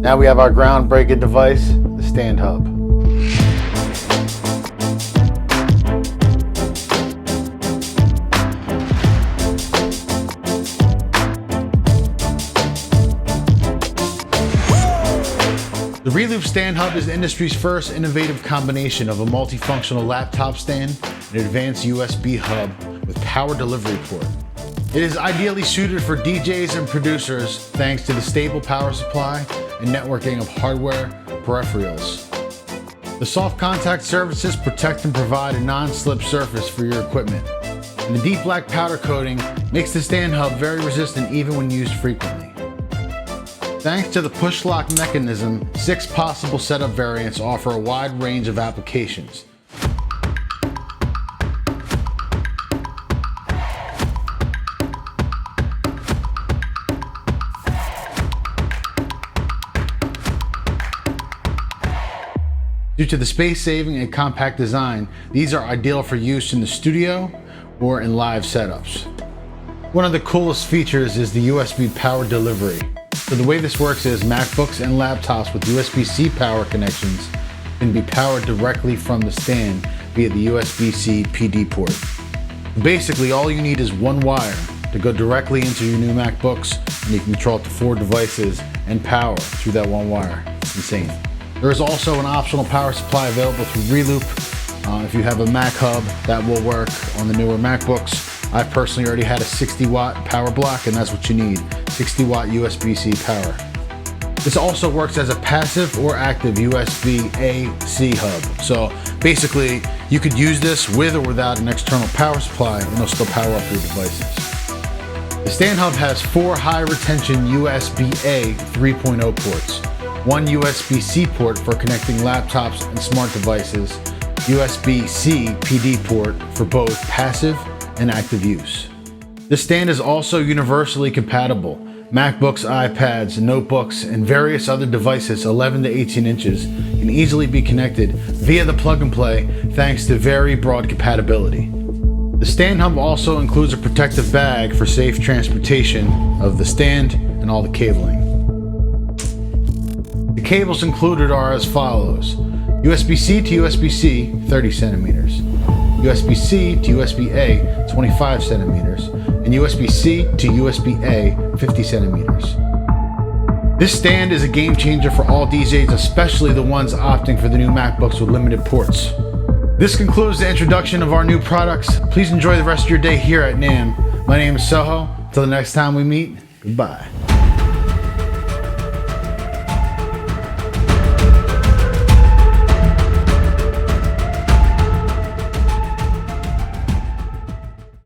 Now we have our groundbreaking device, the Stand Hub. The Reloop Stand Hub is the industry's first innovative combination of a multifunctional laptop stand and an advanced USB hub with power delivery port. It is ideally suited for DJs and producers thanks to the stable power supply and networking of hardware peripherals. The soft contact surfaces protect and provide a non-slip surface for your equipment. And the deep black powder coating makes the Stand Hub very resistant even when used frequently. Thanks to the push lock mechanism, 6 possible setup variants offer a wide range of applications. Due to the space-saving and compact design, these are ideal for use in the studio or in live setups. One of the coolest features is the USB power delivery. So the way this works is MacBooks and laptops with USB-C power connections can be powered directly from the stand via the USB-C PD port. Basically, all you need is one wire to go directly into your new MacBooks, and you can control up to 4 devices and power through that one wire. It's insane. There is also an optional power supply available through Reloop. If you have a Mac hub, that will work on the newer MacBooks. I personally already had a 60-watt power block, and that's what you need, 60-watt USB-C power. This also works as a passive or active USB-A-C hub. So basically, you could use this with or without an external power supply, and it'll still power up your devices. The Stand Hub has 4 high-retention USB-A 3.0 ports, 1 USB-C port for connecting laptops and smart devices, USB-C PD port for both passive and active use. The stand is also universally compatible. MacBooks, iPads, notebooks, and various other devices 11 to 18 inches can easily be connected via the plug and play thanks to very broad compatibility. The Stand Hub also includes a protective bag for safe transportation of the stand and all the cabling. The cables included are as follows: USB-C to USB-C 30 centimeters, USB-C to USB-A 25 centimeters, and USB-C to USB-A 50 centimeters. This stand is a game changer for all DJs, especially the ones opting for the new MacBooks with limited ports. This concludes the introduction of our new products. Please enjoy the rest of your day here at NAMM. My name is Soho. Until the next time we meet, goodbye.